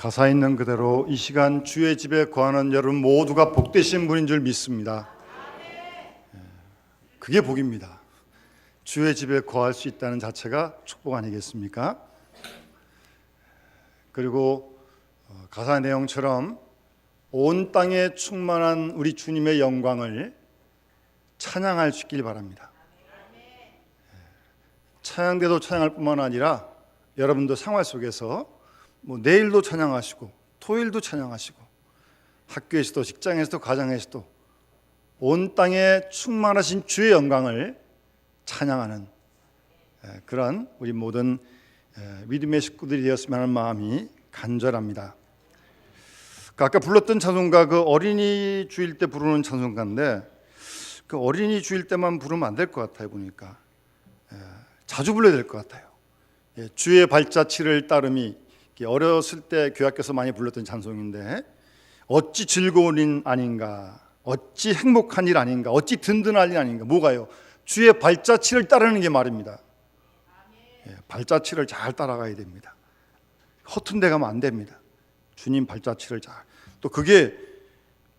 가사 있는 그대로 이 시간 주의 집에 거하는 여러분 모두가 복되신 분인 줄 믿습니다. 그게 복입니다. 주의 집에 거할 수 있다는 자체가 축복 아니겠습니까? 그리고 가사 내용처럼 온 땅에 충만한 우리 주님의 영광을 찬양할 수 있길 바랍니다. 찬양대도 찬양할 뿐만 아니라 여러분도 생활 속에서 내일도 찬양하시고 토요일도 찬양하시고 학교에서도 직장에서도 가정에서도 온 땅에 충만하신 주의 영광을 찬양하는 그런 우리 모든 믿음의 식구들이 되었으면 하는 마음이 간절합니다. 아까 불렀던 찬송가, 그 어린이 주일 때 부르는 찬송가인데 그 어린이 주일 때만 부르면 안 될 것 같아요. 보니까 자주 불러야 될 것 같아요. 주의 발자취를 따름이 어렸을 때 교학에서 많이 불렀던 찬송인데 어찌 즐거운 일 아닌가, 어찌 행복한 일 아닌가, 어찌 든든한 일 아닌가. 뭐가요? 주의 발자취를 따르는 게 말입니다. 발자취를 잘 따라가야 됩니다. 허튼 데 가면 안 됩니다. 주님 발자취를 잘, 또 그게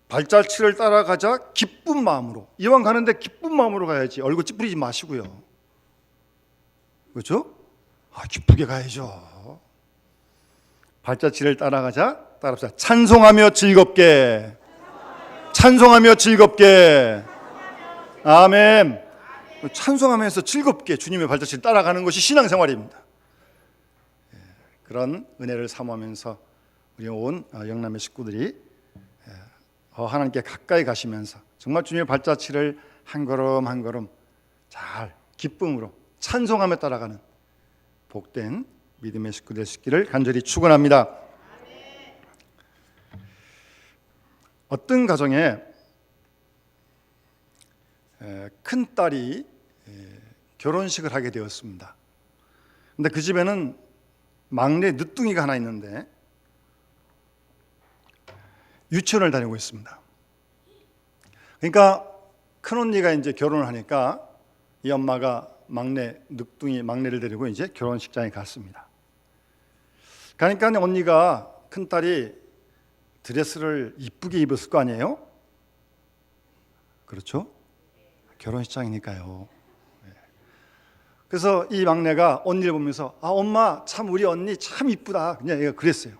발자취를 따라가자 기쁜 마음으로, 이왕 가는데 기쁜 마음으로 가야지. 얼굴 찌푸리지 마시고요. 그렇죠? 기쁘게 가야죠. 발자취를 따라가자. 따라합시다. 찬송하며 즐겁게, 찬송하며 즐겁게. 아멘. 찬송하면서 즐겁게 주님의 발자취를 따라가는 것이 신앙생활입니다. 그런 은혜를 사모하면서 우리 온 영남의 식구들이 하나님께 가까이 가시면서 정말 주님의 발자취를 한 걸음 한 걸음 잘 기쁨으로 찬송하며 따라가는 복된 믿음의 식구 될 수 있기를 간절히 축원합니다. 어떤 가정에 큰 딸이 결혼식을 하게 되었습니다. 근데 그 집에는 막내 늦둥이가 하나 있는데 유치원을 다니고 있습니다. 그러니까 큰 언니가 이제 결혼을 하니까 이 엄마가 막내를 데리고 이제 결혼식장에 갔습니다. 그러니까 언니가, 큰 딸이 드레스를 이쁘게 입었을 거 아니에요? 그렇죠? 결혼식장이니까요. 그래서 이 막내가 언니를 보면서 엄마 참 우리 언니 참 이쁘다, 그냥 얘가 그랬어요.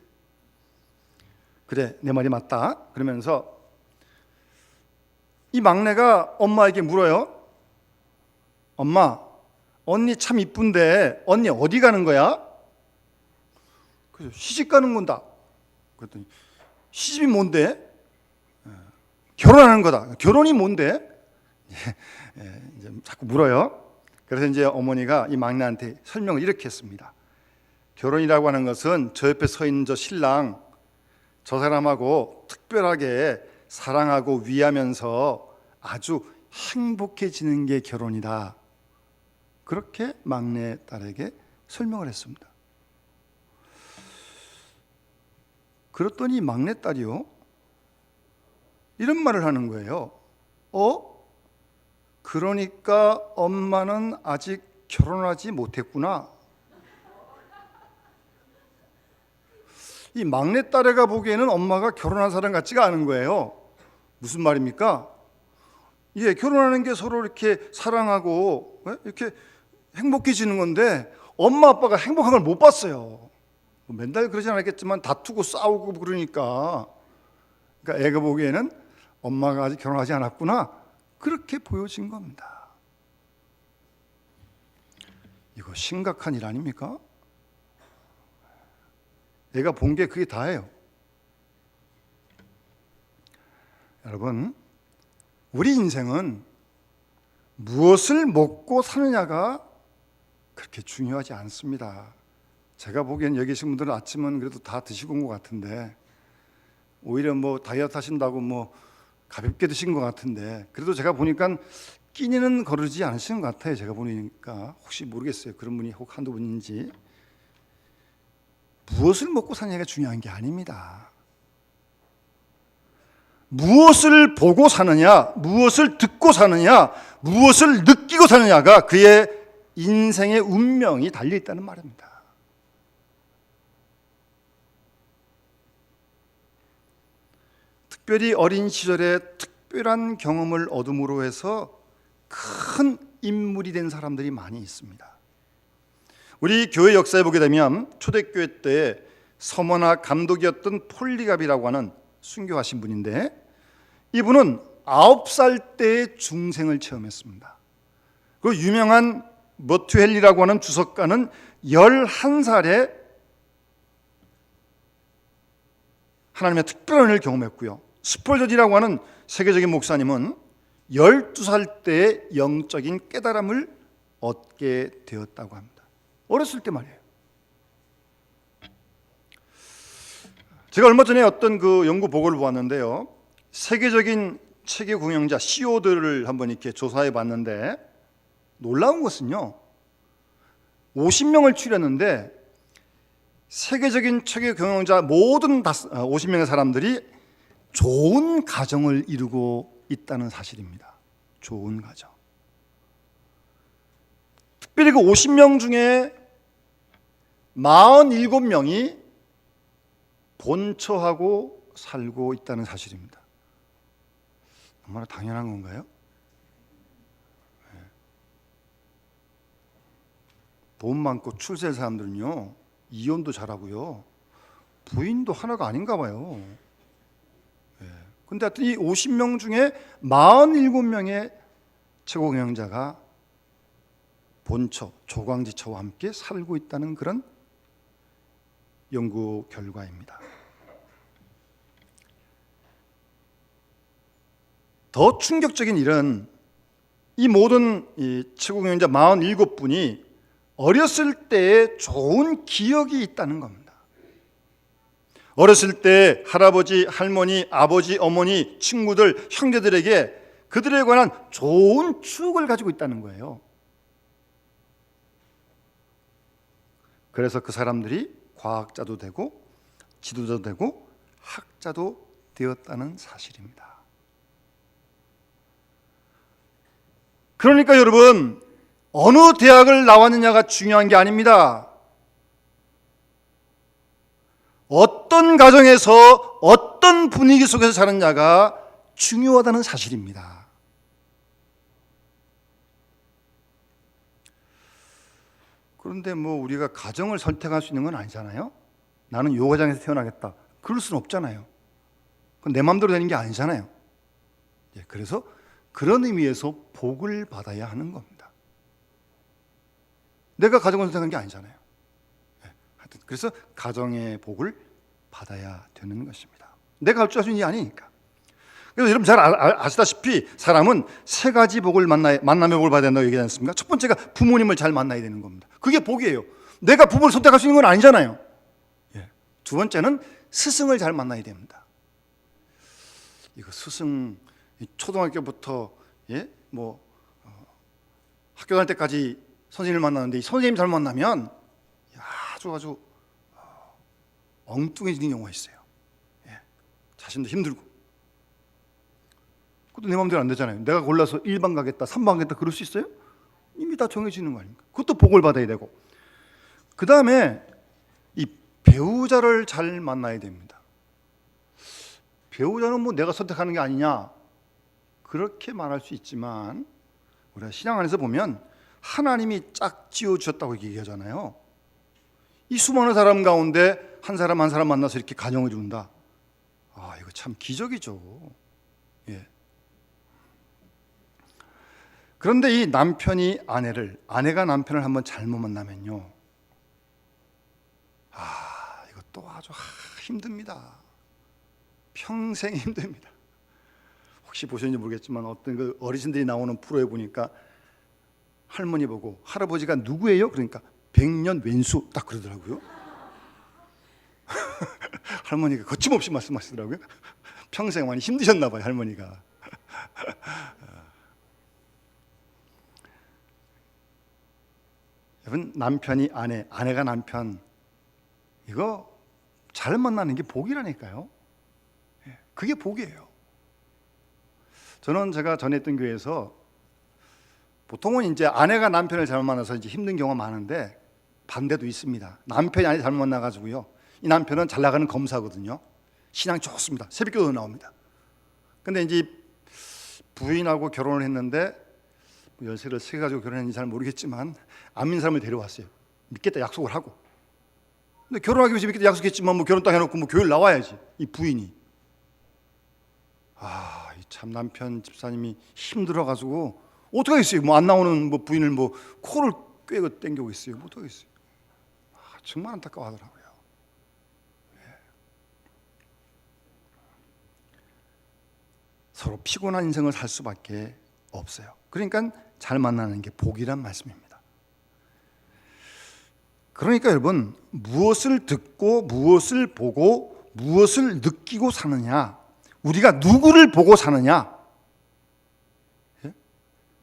그래, 내 말이 맞다. 그러면서 이 막내가 엄마에게 물어요. 엄마, 언니 참 이쁜데 언니 어디 가는 거야? 그래서 시집 가는 건다. 그랬더니 시집이 뭔데? 결혼하는 거다. 결혼이 뭔데? 이제 자꾸 물어요. 그래서 이제 어머니가 이 막내한테 설명을 이렇게 했습니다. 결혼이라고 하는 것은 저 옆에 서 있는 저 신랑, 저 사람하고 특별하게 사랑하고 위하면서 아주 행복해지는 게 결혼이다. 그렇게 막내 딸에게 설명을 했습니다. 그랬더니 막내 딸이요, 이런 말을 하는 거예요. 그러니까 엄마는 아직 결혼하지 못했구나. 이 막내 딸애가 보기에는 엄마가 결혼한 사람 같지가 않은 거예요. 무슨 말입니까? 결혼하는 게 서로 이렇게 사랑하고 이렇게 행복해지는 건데 엄마 아빠가 행복한 걸 못 봤어요. 맨날 그러진 않았겠지만 다투고 싸우고 그러니까 애가 보기에는 엄마가 아직 결혼하지 않았구나, 그렇게 보여진 겁니다. 이거 심각한 일 아닙니까? 애가 본 게 그게 다예요. 여러분, 우리 인생은 무엇을 먹고 사느냐가 그렇게 중요하지 않습니다. 제가 보기엔 여기 계신 분들은 아침은 그래도 다 드시고 온 것 같은데, 오히려 다이어트 하신다고 가볍게 드신 것 같은데, 그래도 제가 보니까 끼니는 거르지 않으시는 것 같아요. 제가 보니까. 혹시 모르겠어요. 그런 분이 혹 한두 분인지. 무엇을 먹고 사느냐가 중요한 게 아닙니다. 무엇을 보고 사느냐, 무엇을 듣고 사느냐, 무엇을 느끼고 사느냐가 그의 인생의 운명이 달려있다는 말입니다. 특별히 어린 시절에 특별한 경험을 얻음으로 해서 큰 인물이 된 사람들이 많이 있습니다. 우리 교회 역사에 보게 되면 초대교회 때 서머나 감독이었던 폴리갑이라고 하는 순교하신 분인데, 이분은 9살 때 중생을 체험했습니다. 그 유명한 머투헬리라고 하는 주석가는 11살에 하나님의 특별한 은혜를 경험했고요. 스펄전이라고 하는 세계적인 목사님은 12살 때 영적인 깨달음을 얻게 되었다고 합니다. 어렸을 때 말이에요. 제가 얼마 전에 어떤 그 연구 보고를 보았는데요, 세계적인 체계 공영자 CEO들을 한번 이렇게 조사해 봤는데, 놀라운 것은요, 50명을 추렸는데 세계적인 체계 경영자 모든 50명의 사람들이 좋은 가정을 이루고 있다는 사실입니다. 좋은 가정. 특별히 그 50명 중에 47명이 본처하고 살고 있다는 사실입니다. 얼마나 당연한 건가요? 돈 많고 출세한 사람들은요, 이혼도 잘하고요, 부인도 하나가 아닌가 봐요. 근데 하여튼 이 50명 중에 47명의 최고 경영자가 본처, 조광지처와 함께 살고 있다는 그런 연구 결과입니다. 더 충격적인 일은 이 모든 이 최고 경영자 47분이 어렸을 때에 좋은 기억이 있다는 겁니다. 어렸을 때 할아버지, 할머니, 아버지, 어머니, 친구들, 형제들에게 그들에 관한 좋은 추억을 가지고 있다는 거예요. 그래서 그 사람들이 과학자도 되고 지도자도 되고 학자도 되었다는 사실입니다. 그러니까 여러분, 어느 대학을 나왔느냐가 중요한 게 아닙니다. 어떤 가정에서 어떤 분위기 속에서 사느냐가 중요하다는 사실입니다. 그런데 뭐 우리가 가정을 선택할 수 있는 건 아니잖아요. 나는 요 가정에서 태어나겠다, 그럴 수는 없잖아요. 그건 내 마음대로 되는 게 아니잖아요. 그래서 그런 의미에서 복을 받아야 하는 겁니다. 내가 가정을 선택한 게 아니잖아요. 하여튼 그래서 가정의 복을 받아야 되는 것입니다. 내가 할 줄 알 수 있는 게 아니니까. 그래서 여러분 잘 아시다시피 사람은 세 가지 복을 만남의 복을 받아야 된다고 얘기하지 않습니까? 첫 번째가 부모님을 잘 만나야 되는 겁니다. 그게 복이에요. 내가 부모를 선택할 수 있는 건 아니잖아요. 두 번째는 스승을 잘 만나야 됩니다. 이거 스승, 초등학교부터 학교 다닐 때까지 선생님을 만나는데 이 선생님 잘 만나면 아주 엉뚱해지는 경우가 있어요. 자신도 힘들고. 그것도 내 마음대로 안 되잖아요. 내가 골라서 1반 가겠다, 3반 가겠다 그럴 수 있어요? 이미 다 정해지는 거 아닙니까? 그것도 복을 받아야 되고. 그 다음에 이 배우자를 잘 만나야 됩니다. 배우자는 뭐 내가 선택하는 게 아니냐, 그렇게 말할 수 있지만 우리가 신앙 안에서 보면 하나님이 짝 지어주셨다고 얘기하잖아요. 이 수많은 사람 가운데 한 사람 한 사람 만나서 이렇게 가정을 이룬다. 이거 참 기적이죠. 그런데 이 남편이 아내가 남편을 한번 잘못 만나면요, 이것도 아주 힘듭니다. 평생 힘듭니다. 혹시 보셨는지 모르겠지만 어떤 그 어르신들이 나오는 프로에 보니까 할머니 보고 할아버지가 누구예요? 그러니까 100년 왼수 딱 그러더라고요. 할머니가 거침없이 말씀하시더라고요. 평생 많이 힘드셨나 봐요, 할머니가. 여러분, 남편이 아내가 남편, 이거 잘 만나는 게 복이라니까요. 그게 복이에요. 저는 제가 전에 있던 교회에서 보통은 이제 아내가 남편을 잘못 만나서 이제 힘든 경우가 많은데 반대도 있습니다. 남편이 아내 잘못 만나가지고요, 이 남편은 잘 나가는 검사거든요. 신앙 좋습니다. 새벽기도 나옵니다. 근데 이제 부인하고 결혼을 했는데 열쇠를 세 가지고 결혼했는지 잘 모르겠지만 안 믿는 사람을 데려왔어요. 믿겠다 약속을 하고. 근데 결혼하기 위해서 믿겠다 약속했지만 뭐 결혼 딱 해놓고 뭐 교회를 나와야지. 이 부인이. 이 참 남편 집사님이 힘들어가지고 어떻게 하겠어요? 뭐 안 나오는 뭐 부인을 뭐 코를 꿰고 땡기고 있어요. 뭐 어떻게 하겠어요? 정말 안타까워하더라고요. 서로 피곤한 인생을 살 수밖에 없어요. 그러니까 잘 만나는 게 복이란 말씀입니다. 그러니까 여러분, 무엇을 듣고 무엇을 보고 무엇을 느끼고 사느냐, 우리가 누구를 보고 사느냐,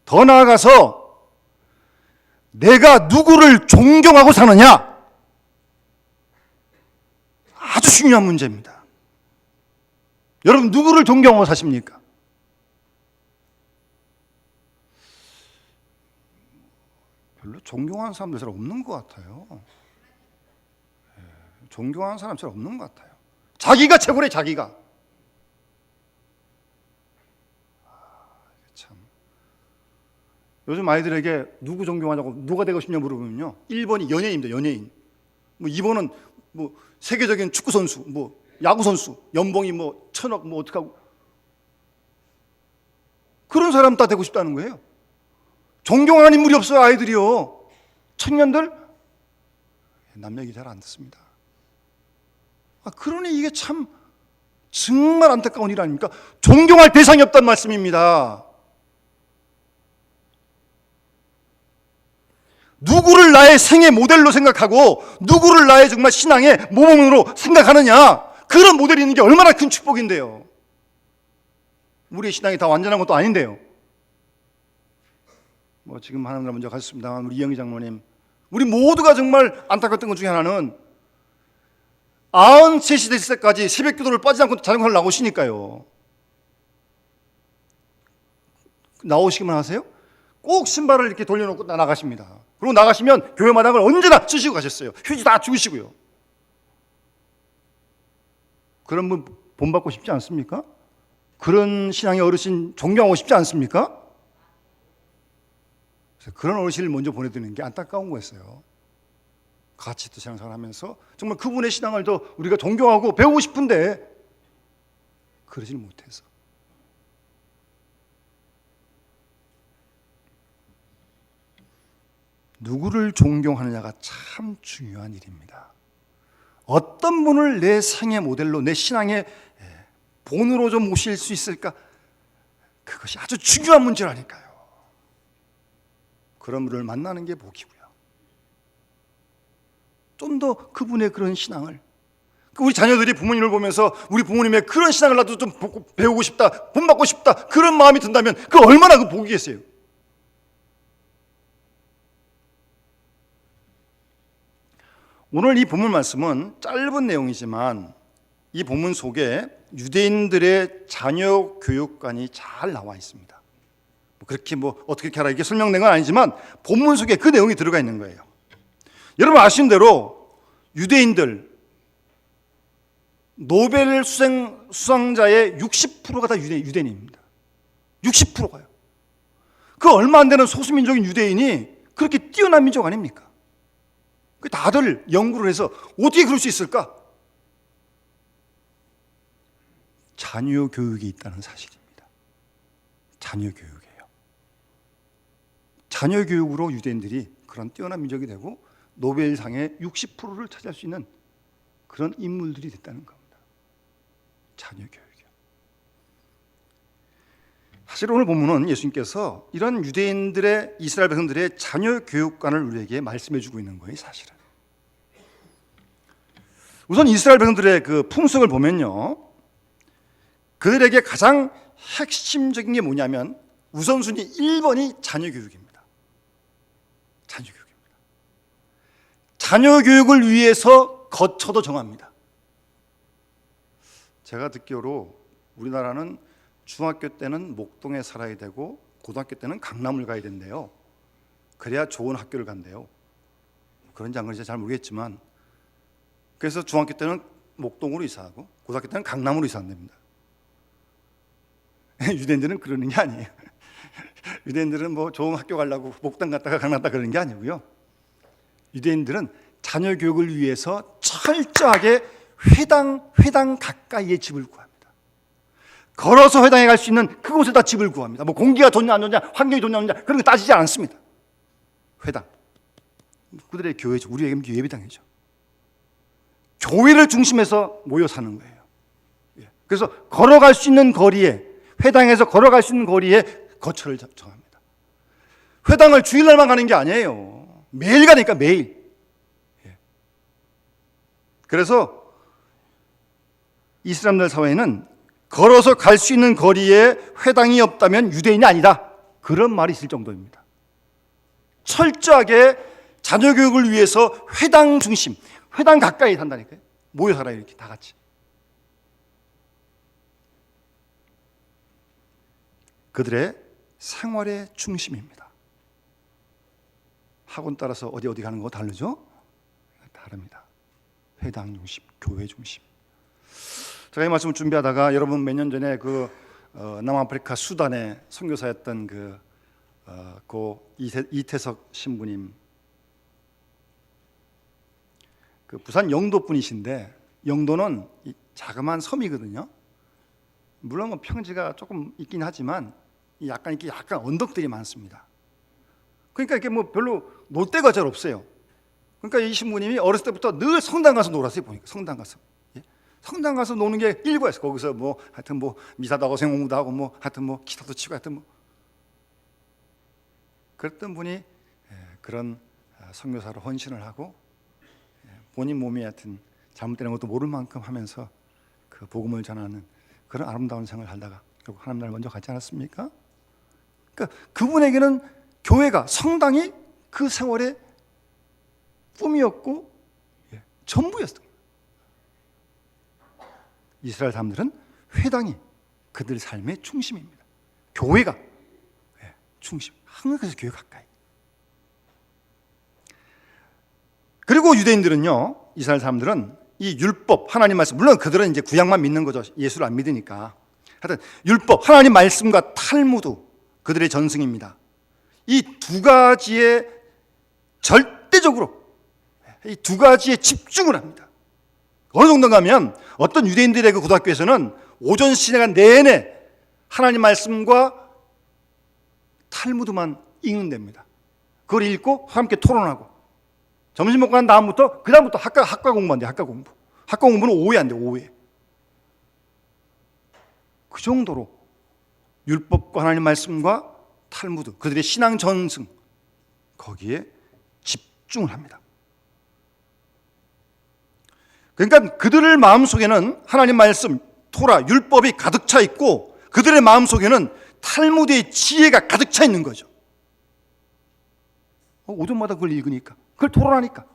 더 나아가서 내가 누구를 존경하고 사느냐, 아주 중요한 문제입니다. 여러분 누구를 존경하고 사십니까? 별로 존경하는 사람들 잘 없는 것 같아요. 존경하는 사람 잘 없는 것 같아요. 자기가 최고래, 자기가. 참. 요즘 아이들에게 누구 존경하냐고, 누가 되고 싶냐 물어보면요, 1번이 연예인입니다. 연예인. 뭐 2번은 뭐 세계적인 축구 선수, 뭐 야구 선수, 연봉이 뭐 1,000억, 뭐 어떡하고, 그런 사람 다 되고 싶다는 거예요. 존경하는 인물이 없어요, 아이들이요. 청년들 남 얘기 잘 안 듣습니다. 그러니 이게 참 정말 안타까운 일 아닙니까? 존경할 대상이 없다는 말씀입니다. 누구를 나의 생애 모델로 생각하고 누구를 나의 정말 신앙의 모범으로 생각하느냐, 그런 모델이 있는 게 얼마나 큰 축복인데요. 우리의 신앙이 다 완전한 것도 아닌데요. 뭐 지금 하나님 먼저 가셨습니다만 우리 이영희 장로님, 우리 모두가 정말 안타까웠던 것 중에 하나는 93시 됐을 때까지 새벽 기도를 빠지지 않고 자전거를 나오시니까요. 나오시기만 하세요? 꼭 신발을 이렇게 돌려놓고 나가십니다. 그리고 나가시면 교회 마당을 언제나 쓰시고 가셨어요. 휴지 다 주우시고요. 그런 분 본받고 싶지 않습니까? 그런 신앙의 어르신 존경하고 싶지 않습니까? 그래서 그런 어르신을 먼저 보내드리는 게 안타까운 거였어요. 같이 또 신앙생활 하면서 정말 그분의 신앙을 더 우리가 존경하고 배우고 싶은데 그러질 못해서. 누구를 존경하느냐가 참 중요한 일입니다. 어떤 분을 내 생애 모델로, 내 신앙의 본으로 좀 모실 수 있을까? 그것이 아주 중요한 문제라니까요. 그런 분을 만나는 게 복이고요. 좀 더 그분의 그런 신앙을, 우리 자녀들이 부모님을 보면서 우리 부모님의 그런 신앙을 나도 좀 배우고 싶다, 본받고 싶다, 그런 마음이 든다면 그 얼마나 그 복이겠어요. 오늘 이 본문 말씀은 짧은 내용이지만 이 본문 속에 유대인들의 자녀 교육관이 잘 나와 있습니다. 그렇게 뭐 어떻게 하라 이게 설명된 건 아니지만 본문 속에 그 내용이 들어가 있는 거예요. 여러분 아시는 대로 유대인들 노벨 수상자의 60%가 다 유대인입니다. 60%가요. 그 얼마 안 되는 소수민족인 유대인이 그렇게 뛰어난 민족 아닙니까? 다들 연구를 해서 어떻게 그럴 수 있을까? 자녀 교육이 있다는 사실입니다. 자녀 교육이에요. 자녀 교육으로 유대인들이 그런 뛰어난 민족이 되고 노벨상의 60%를 차지할 수 있는 그런 인물들이 됐다는 겁니다. 자녀 교육이요. 사실 오늘 본문은 예수님께서 이런 유대인들의, 이스라엘 백성들의 자녀 교육관을 우리에게 말씀해 주고 있는 거예요, 사실은. 우선 이스라엘 백성들의 그 풍속을 보면요, 그들에게 가장 핵심적인 게 뭐냐면 우선순위 1번이 자녀 교육입니다. 자녀 교육입니다. 자녀 교육을 위해서 거처도 정합니다. 제가 듣기로 우리나라는 중학교 때는 목동에 살아야 되고 고등학교 때는 강남을 가야 된대요. 그래야 좋은 학교를 간대요. 그런지 안 그런지 잘 모르겠지만, 그래서 중학교 때는 목동으로 이사하고 고등학교 때는 강남으로 이사한답니다. 유대인들은 그러는 게 아니에요. 유대인들은 뭐 좋은 학교 가려고 목당 갔다가 강 갔다 그러는 게 아니고요. 유대인들은 자녀 교육을 위해서 철저하게 회당 가까이에 집을 구합니다. 걸어서 회당에 갈 수 있는 그곳에다 집을 구합니다. 뭐 공기가 좋냐 안 좋냐, 환경이 좋냐 안 좋냐 그런 거 따지지 않습니다. 회당. 그들의 교회죠. 우리에게는 예배당이죠. 교회를 중심해서 모여 사는 거예요. 그래서 걸어갈 수 있는 거리에, 회당에서 걸어갈 수 있는 거리에 거처를 정합니다. 회당을 주일날만 가는 게 아니에요. 매일 가니까 매일. 그래서 이슬람들 사회에는 걸어서 갈 수 있는 거리에 회당이 없다면 유대인이 아니다, 그런 말이 있을 정도입니다. 철저하게 자녀 교육을 위해서 회당 중심, 회당 가까이 산다니까요. 모여 살아요, 이렇게 다 같이. 그들의 생활의 중심입니다. 학원 따라서 어디 가는 거 다르죠? 다릅니다. 회당 중심, 교회 중심. 제가 이 말씀을 준비하다가 여러분 몇 년 전에 그 남아프리카 수단의 선교사였던 고 이태석 신부님, 그 부산 영도 분이신데, 영도는 자그마한 섬이거든요. 물론 뭐 평지가 조금 있긴 하지만 약간 언덕들이 많습니다. 그러니까 이렇게 뭐 별로 놀 데가 잘 없어요. 그러니까 이 신부님이 어렸을 때부터 늘 성당 가서 놀았어요. 보니까 성당 가서. 성당 가서 노는 게 일부였어요. 거기서 뭐 하여튼 뭐 미사도 하고 생공부도 하고 뭐 하여튼 뭐 기타도 치고 하여튼 뭐 그랬던 분이 그런 선교사로 헌신을 하고 본인 몸이 하여튼 잘못되는 것도 모를 만큼 하면서 그 복음을 전하는 그런 아름다운 생을 살다가 결국 하나님 나라를 먼저 갔지 않았습니까? 그러니까 그분에게는 교회가, 성당이 그 생활의 꿈이었고 전부였어요. 이스라엘 사람들은 회당이 그들 삶의 중심입니다. 교회가 중심. 항상 그래서 교회 가까이. 그리고 유대인들은요, 이스라엘 사람들은 이 율법, 하나님 말씀, 물론 그들은 이제 구약만 믿는 거죠. 예수를 안 믿으니까. 하여튼 율법, 하나님 말씀과 탈무드, 그들의 전승입니다. 이 두 가지에 절대적으로, 이 두 가지에 집중을 합니다. 어느 정도인가 하면 어떤 유대인들의 그 고등학교에서는 오전 시간 내내 하나님 말씀과 탈무드만 읽는답니다. 그걸 읽고 함께 토론하고, 점심 먹고 난 다음부터 그다음부터 학과 공부한대요. 학과 공부는 오후에 안 돼요. 오후에. 그 정도로 율법과 하나님 말씀과 탈무드, 그들의 신앙 전승, 거기에 집중을 합니다. 그러니까 그들의 마음속에는 하나님 말씀, 토라, 율법이 가득 차 있고, 그들의 마음속에는 탈무드의 지혜가 가득 차 있는 거죠. 오전마다 그걸 읽으니까, 그걸 토론하니까.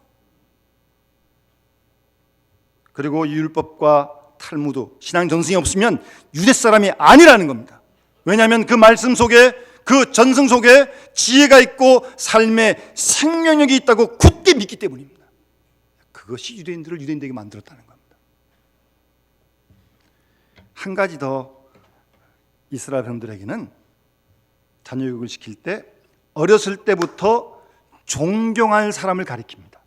그리고 이 율법과 탈무드, 신앙 전승이 없으면 유대 사람이 아니라는 겁니다. 왜냐하면 그 말씀 속에, 그 전승 속에 지혜가 있고 삶의 생명력이 있다고 굳게 믿기 때문입니다. 그것이 유대인들을 유대인되게 만들었다는 겁니다. 한 가지 더, 이스라엘 사람들에게는 자녀교육을 시킬 때 어렸을 때부터 존경할 사람을 가리킵니다.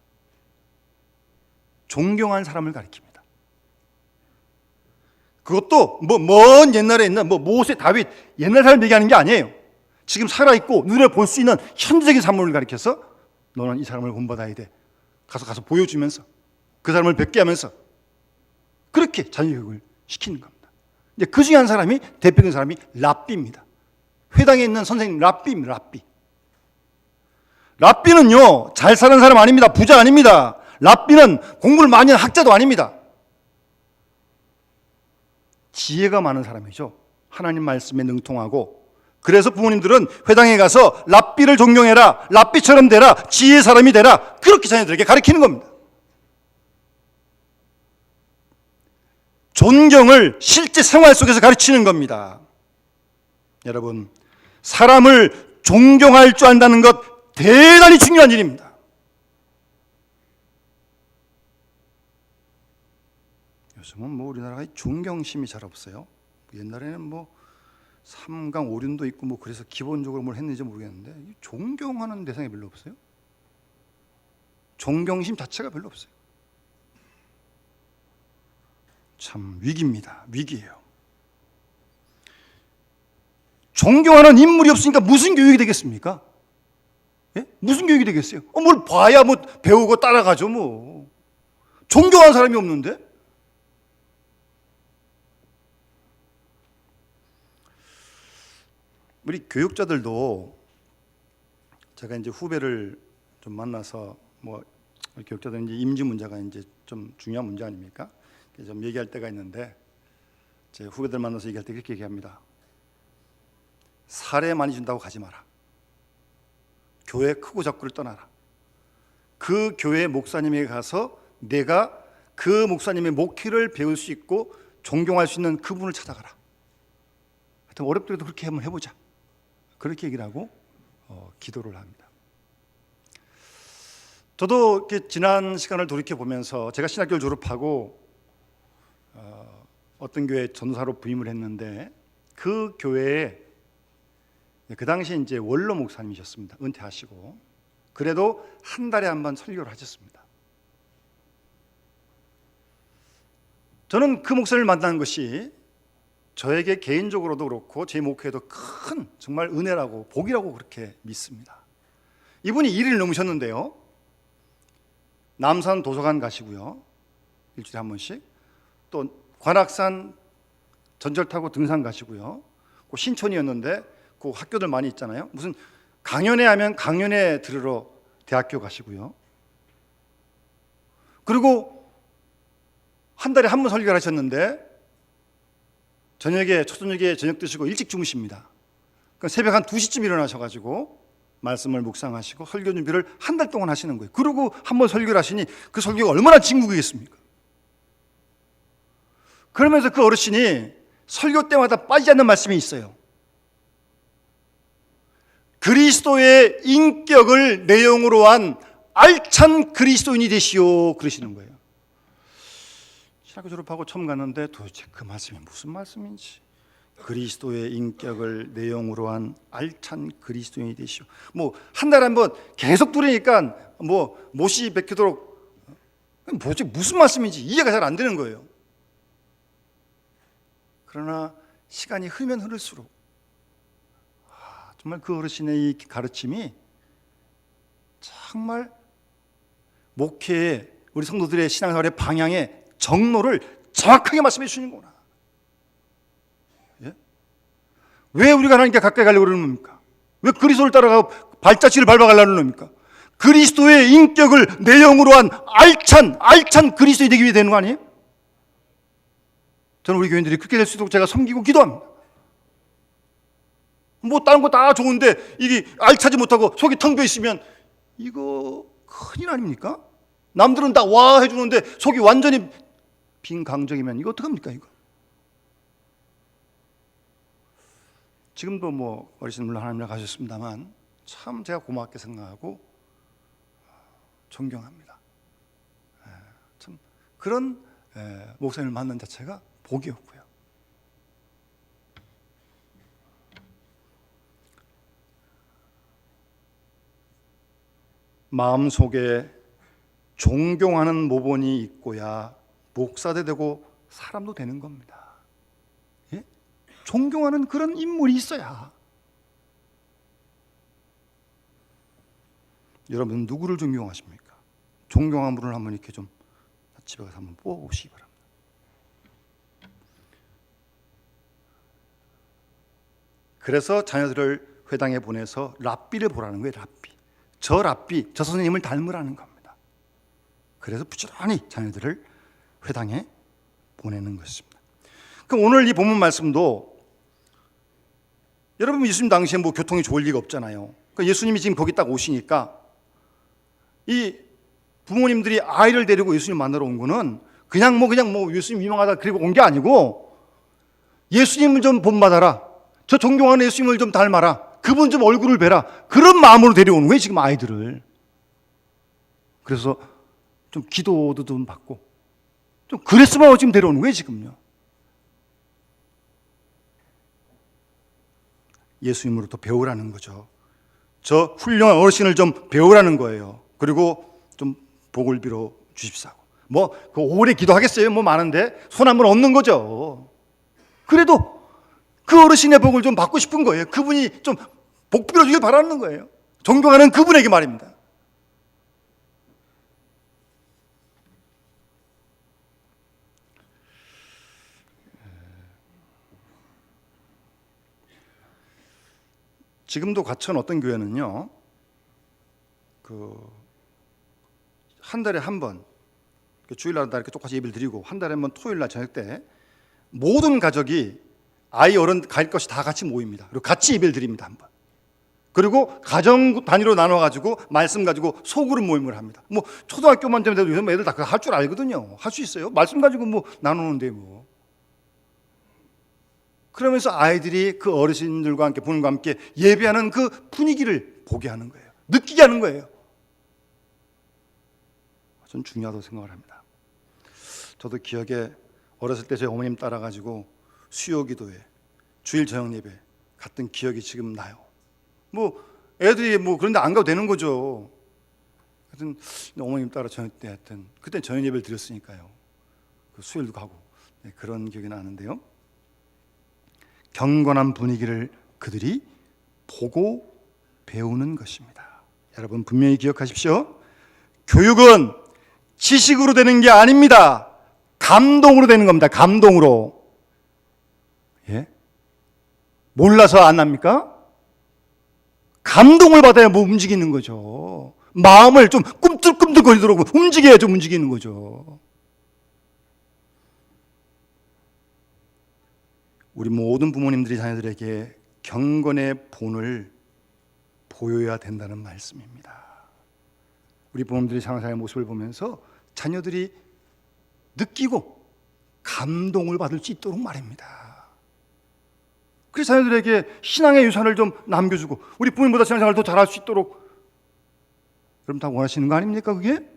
존경할 사람을 가리킵니다. 그것도 먼 옛날에 있는 모세, 다윗, 옛날 사람 얘기하는 게 아니에요. 지금 살아있고 눈에 볼 수 있는 현재적인 사물을 가리켜서 너는 이 사람을 본받아야 돼. 가서 보여주면서 그 사람을 뵙게 하면서 그렇게 자녀교육을 시키는 겁니다. 이제 그 중에 한 사람이, 대표적인 사람이 랍비입니다. 회당에 있는 선생님 랍비입니다. 랍비는요, 잘 사는 사람 아닙니다. 부자 아닙니다. 랍비는 공부를 많이 한 학자도 아닙니다. 지혜가 많은 사람이죠. 하나님 말씀에 능통하고. 그래서 부모님들은 회당에 가서 랍비를 존경해라, 랍비처럼 되라, 지혜의 사람이 되라, 그렇게 자녀들에게 가르치는 겁니다. 존경을 실제 생활 속에서 가르치는 겁니다. 여러분, 사람을 존경할 줄 안다는 것 대단히 중요한 일입니다. 요즘은 우리나라가 존경심이 잘 없어요. 옛날에는 삼강 오륜도 있고 뭐 그래서 기본적으로 뭘 했는지 모르겠는데 존경하는 대상이 별로 없어요. 존경심 자체가 별로 없어요. 참 위기입니다. 위기예요. 존경하는 인물이 없으니까 무슨 교육이 되겠습니까? 예? 무슨 교육이 되겠어요? 뭘 봐야 뭐 배우고 따라가죠 뭐. 존경하는 사람이 없는데? 우리 교육자들도 제가 이제 후배를 좀 만나서 뭐 교육자들 이제 임지 문제가 이제 좀 중요한 문제 아닙니까? 좀 얘기할 때가 있는데 제 후배들 만나서 얘기할 때 그렇게 얘기합니다. 사례 많이 준다고 가지 마라. 교회 크고 작고를 떠나라. 그 교회 목사님에게 가서 내가 그 목사님의 목회를 배울 수 있고 존경할 수 있는 그분을 찾아가라. 하여튼 어렵더라도 그렇게 한번 해보자. 그렇게 얘기를 하고 기도를 합니다. 저도 이렇게 지난 시간을 돌이켜 보면서 제가 신학교를 졸업하고 어떤 교회 전도사로 부임을 했는데 그 교회에 그 당시에 이제 원로 목사님이셨습니다. 은퇴하시고 그래도 한 달에 한 번 설교를 하셨습니다. 저는 그 목사님을 만난 것이 저에게 개인적으로도 그렇고 제 목회에도 큰 정말 은혜라고 복이라고 그렇게 믿습니다. 이분이 1일 넘으셨는데요. 남산 도서관 가시고요. 일주일에 한 번씩. 또 관악산 전철 타고 등산 가시고요. 그 신촌이었는데 그 학교들 많이 있잖아요. 무슨 강연회 하면 강연회 들으러 대학교 가시고요. 그리고 한 달에 한 번 설교를 하셨는데 초저녁에 저녁 드시고 일찍 주무십니다. 그러니까 새벽 한 2시쯤 일어나셔가지고 말씀을 묵상하시고 설교 준비를 한 달 동안 하시는 거예요. 그리고 한 번 설교를 하시니 그 설교가 얼마나 진국이겠습니까? 그러면서 그 어르신이 설교 때마다 빠지지 않는 말씀이 있어요. 그리스도의 인격을 내용으로 한 알찬 그리스도인이 되시오 그러시는 거예요. 신학교 졸업하고 처음 갔는데 도대체 그 말씀이 무슨 말씀인지. 그리스도의 인격을 내용으로 한 알찬 그리스도인이 되시오. 뭐 한 달에 한 번 계속 들으니까 뭐 못이 베끼도록 도대체 무슨 말씀인지 이해가 잘 안 되는 거예요. 그러나 시간이 흐르면 흐를수록 정말 그 어르신의 이 가르침이 정말 목회에 우리 성도들의 신앙생활의 방향에 정로를 정확하게 말씀해 주시는구나. 예? 왜 우리가 하나님께 가까이 가려고 그러는 겁니까? 왜 그리스도를 따라가 발자취를 밟아가려는 겁니까? 그리스도의 인격을 내용으로 한 알찬 그리스도인이 되기 위해 되는 거 아니에요? 저는 우리 교인들이 그렇게 될 수 있도록 제가 섬기고 기도합니다. 뭐 다른 거 다 좋은데 이게 알차지 못하고 속이 텅 비어 있으면 이거 큰일 아닙니까? 남들은 다 와 해주는데 속이 완전히 빈 강정이면 이거 어떡합니까 이거? 지금도 뭐 어르신 물론 하나님을 가셨습니다만 참 제가 고맙게 생각하고 존경합니다. 참 그런 목사님을 만난 자체가 복이었고요. 마음속에 존경하는 모본이 있고야 목사도 되고 사람도 되는 겁니다. 예? 존경하는 그런 인물이 있어야. 여러분 누구를 존경하십니까? 존경한 분을 한번 이렇게 좀 집에 가서 한번 뽑아보시기 바랍니다. 그래서 자녀들을 회당에 보내서 랍비를 보라는 거예요. 랍비. 저 선생님을 닮으라는 겁니다. 그래서 부지런히 자녀들을 회당에 보내는 것입니다. 그럼 오늘 이 본문 말씀도 여러분 예수님 당시에 뭐 교통이 좋을 리가 없잖아요. 그러니까 예수님이 지금 거기 딱 오시니까 이 부모님들이 아이를 데리고 예수님 만나러 온 거는 그냥 뭐 예수님 유명하다 그리고 온 게 아니고 예수님을 좀 본받아라. 저 존경하는 예수님을 좀 닮아라. 그분 좀 얼굴을 뵈라. 그런 마음으로 데려오는 거예요 지금 아이들을. 그래서 좀 기도도 좀 받고 좀 그랬으면 지금 데려오는 거예요 지금요. 예수님으로부터 배우라는 거죠. 저 훌륭한 어르신을 좀 배우라는 거예요. 그리고 좀 복을 빌어 주십시오. 그 오래 기도하겠어요? 많은데 손 한번 얹는 거죠. 그래도 그 어르신의 복을 좀 받고 싶은 거예요. 그분이 좀 복 빌어주길 바라는 거예요. 존경하는 그분에게 말입니다. 지금도 과천 어떤 교회는요, 한 달에 한 번, 주일날마다 이렇게 똑같이 예배를 드리고, 한 달에 한 번 토요일날 저녁 때 모든 가족이 아이 어른 갈 것이 다 같이 모입니다. 그리고 같이 예배를 드립니다, 한 번. 그리고 가정 단위로 나눠가지고 말씀 가지고 소그룹 모임을 합니다. 초등학교만 되면 요즘 애들 다 그거 할 줄 알거든요. 할 수 있어요. 말씀 가지고 나누는데 그러면서 아이들이 그 어르신들과 함께 부모님과 함께 예배하는 그 분위기를 보게 하는 거예요. 느끼게 하는 거예요. 전 중요하다고 생각을 합니다. 저도 기억에 어렸을 때 제 어머님 따라가지고 수요기도회, 주일 저녁 예배 갔던 기억이 지금 나요. 애들이 그런데 안 가도 되는 거죠. 하여튼 어머님 따라 저녁 때 하여튼 그때 저녁 예배를 드렸으니까요. 수요일도 가고 그런 기억이 나는데요. 경건한 분위기를 그들이 보고 배우는 것입니다. 여러분 분명히 기억하십시오. 교육은 지식으로 되는 게 아닙니다. 감동으로 되는 겁니다. 감동으로. 몰라서 안 납니까? 감동을 받아야 움직이는 거죠. 마음을 좀 꿈틀꿈틀거리도록 움직여야 좀 움직이는 거죠. 우리 모든 부모님들이 자녀들에게 경건의 본을 보여야 된다는 말씀입니다. 우리 부모님들이 상상의 모습을 보면서 자녀들이 느끼고 감동을 받을 수 있도록 말입니다. 그래서 자녀들에게 신앙의 유산을 좀 남겨주고 우리 부모님보다 신앙생활을 더 잘할 수 있도록 여러분 다 원하시는 거 아닙니까 그게?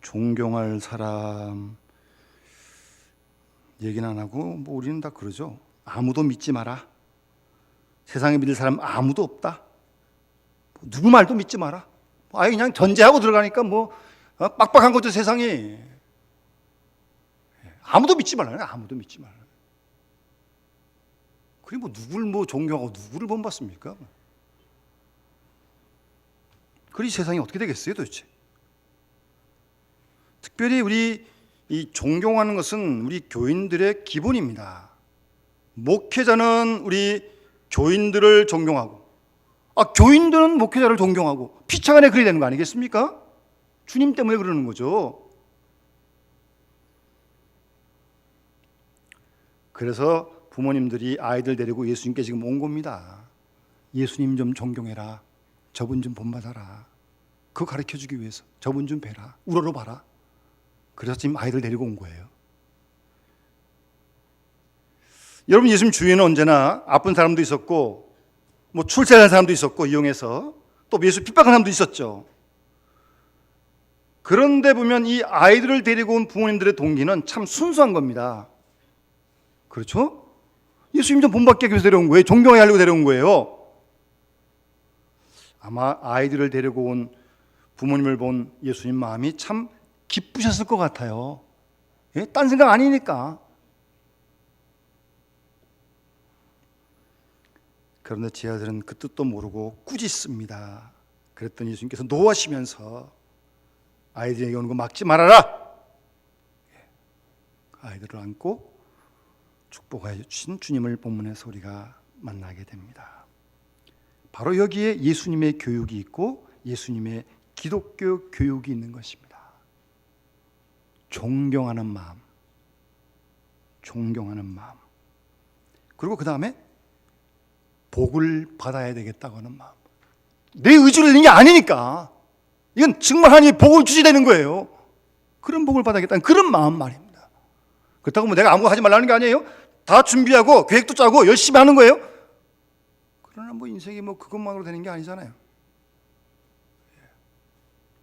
존경할 사람 얘기는 안 하고 우리는 다 그러죠. 아무도 믿지 마라. 세상에 믿을 사람 아무도 없다. 누구 말도 믿지 마라. 아예 그냥 전제하고 들어가니까 빡빡한 거죠 세상이. 아무도 믿지 말라. 아무도 믿지 말라. 그게 누구를 존경하고 누구를 본받습니까? 그리 세상이 어떻게 되겠어요 도대체? 특별히 우리 이 존경하는 것은 우리 교인들의 기본입니다. 목회자는 우리 교인들을 존경하고 교인들은 목회자를 존경하고 피차간에 그래야 되는 거 아니겠습니까? 주님 때문에 그러는 거죠. 그래서 부모님들이 아이들 데리고 예수님께 지금 온 겁니다. 예수님 좀 존경해라. 저분 좀 본받아라. 그거 가르쳐주기 위해서 저분 좀 뵈라. 우러러봐라. 그래서 지금 아이들 데리고 온 거예요. 여러분 예수님 주위에는 언제나 아픈 사람도 있었고 출세한 사람도 있었고 이용해서 또 예수 핍박한 사람도 있었죠. 그런데 보면 이 아이들을 데리고 온 부모님들의 동기는 참 순수한 겁니다. 그렇죠? 예수님 좀 본받기 위해서 데려온 거예요. 존경해야 하려고 데려온 거예요. 아마 아이들을 데리고 온 부모님을 본 예수님 마음이 참 기쁘셨을 것 같아요. 딴 생각 아니니까. 그런데 제 아들은 그 뜻도 모르고 꾸짖습니다. 그랬더니 예수님께서 노하시면서 아이들에게 오는 거 막지 말아라. 아이들을 안고 축복해 주신 주님을 본문에서 우리가 만나게 됩니다. 바로 여기에 예수님의 교육이 있고 예수님의 기독교 교육이 있는 것입니다. 존경하는 마음, 존경하는 마음. 그리고 그 다음에 복을 받아야 되겠다고 하는 마음. 내 의지로 되는 게 아니니까 이건 정말 하나님이 복을 주셔야 되는 거예요. 그런 복을 받아야겠다는 그런 마음 말입니다. 그렇다고 내가 아무것도 하지 말라는 게 아니에요. 다 준비하고 계획도 짜고 열심히 하는 거예요. 그러나 인생이 그것만으로 되는 게 아니잖아요.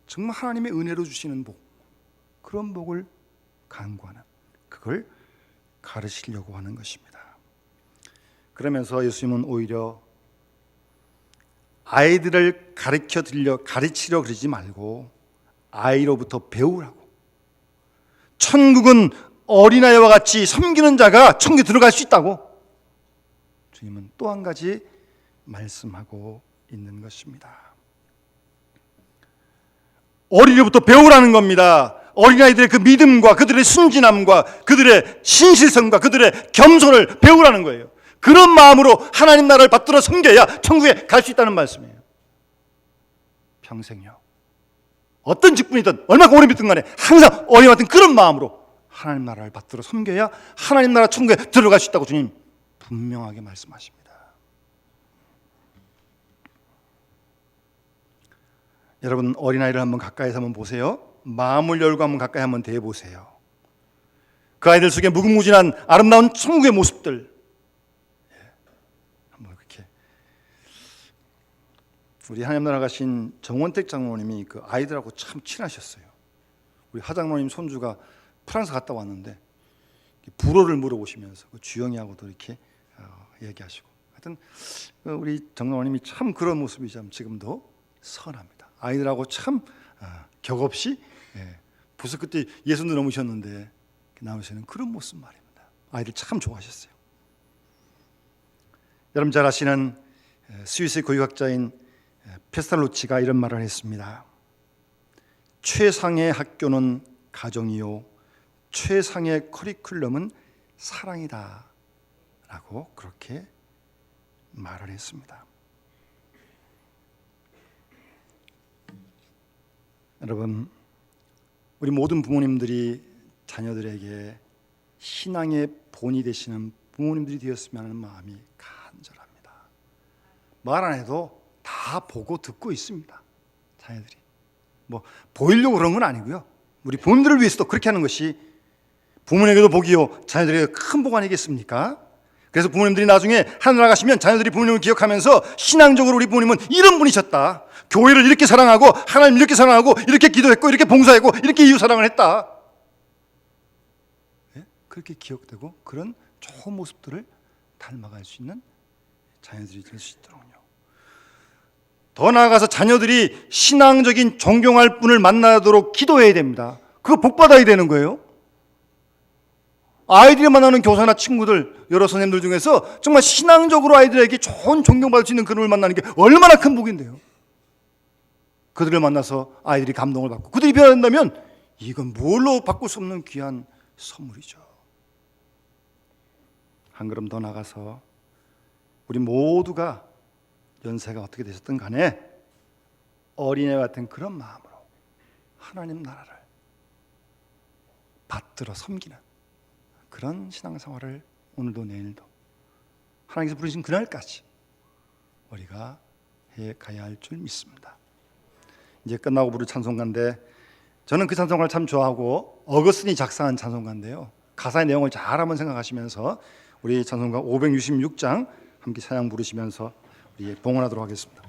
정말 하나님의 은혜로 주시는 복, 그런 복을 간구하는, 그걸 가르치려고 하는 것입니다. 그러면서 예수님은 오히려 아이들을 가르치려 그러지 말고 아이로부터 배우라고. 천국은 어린아이와 같이 섬기는 자가 천국에 들어갈 수 있다고 주님은 또 한 가지 말씀하고 있는 것입니다. 어린이로부터 배우라는 겁니다. 어린아이들의 그 믿음과 그들의 순진함과 그들의 신실성과 그들의 겸손을 배우라는 거예요. 그런 마음으로 하나님 나라를 받들어 섬겨야 천국에 갈 수 있다는 말씀이에요. 평생요. 어떤 직분이든 얼마나 오래 믿든 간에 항상 어린이 같은 그런 마음으로 하나님 나라를 받들어 섬겨야 하나님 나라 천국에 들어갈 수 있다고 주님 분명하게 말씀하십니다. 여러분, 어린아이를 한번 가까이서 한번 보세요. 마음을 열고 한번 가까이 한번 대해보세요. 그 아이들 속에 무궁무진한 아름다운 천국의 모습들, 한번 그렇게 우리 하나님 나라 가신 정원택 장로님이 그 아이들하고 참 친하셨어요. 우리 하장로님 손주가 프랑스 갔다 왔는데 불어를 물어보시면서 그 주영이하고도 이렇게 얘기하시고, 하여튼 우리 장로님이 참 그런 모습이 참 지금도 선합니다. 아이들하고 참 격없이, 벌써 그때 60도 넘으셨는데 나오시는 그런 모습 말입니다. 아이들 참 좋아하셨어요. 여러분 잘 아시는 스위스의 고유학자인 페스탈로치가 이런 말을 했습니다. 최상의 학교는 가정이요, 최상의 커리큘럼은 사랑이다 라고 그렇게 말을 했습니다. 여러분, 우리 모든 부모님들이 자녀들에게 신앙의 본이 되시는 부모님들이 되었으면 하는 마음이 간절합니다. 말 안 해도 다 보고 듣고 있습니다. 자녀들이 뭐 보이려고 그런 건 아니고요. 우리 부모님들을 위해서도 그렇게 하는 것이 부모님에게도 복이요 자녀들에게 큰 복 아니겠습니까? 그래서 부모님들이 나중에 하늘나라 가시면 자녀들이 부모님을 기억하면서 신앙적으로 우리 부모님은 이런 분이셨다, 교회를 이렇게 사랑하고 하나님 이렇게 사랑하고 이렇게 기도했고 이렇게 봉사했고 이렇게 이웃 사랑을 했다, 그렇게 기억되고 그런 좋은 모습들을 닮아갈 수 있는 자녀들이 될 수 있도록요. 더 나아가서 자녀들이 신앙적인 존경할 분을 만나도록 기도해야 됩니다. 그거 복 받아야 되는 거예요. 아이들이 만나는 교사나 친구들, 여러 선생님들 중에서 정말 신앙적으로 아이들에게 좋은 존경받을 수 있는 그분을 만나는 게 얼마나 큰 복인데요. 그들을 만나서 아이들이 감동을 받고 그들이 변한다면 이건 뭘로 바꿀 수 없는 귀한 선물이죠. 한 걸음 더 나가서 우리 모두가 연세가 어떻게 되셨든 간에 어린애 같은 그런 마음으로 하나님 나라를 받들어 섬기는 그런 신앙생활을 오늘도 내일도 하나님께서 부르신 그날까지 우리가 해가야 할 줄 믿습니다. 이제 끝나고 부를 찬송가인데 저는 그 찬송가를 참 좋아하고 어거스틴이 작사한 찬송가인데요. 가사의 내용을 잘 한번 생각하시면서 우리 찬송가 566장 함께 찬양 부르시면서 우리 봉헌하도록 하겠습니다.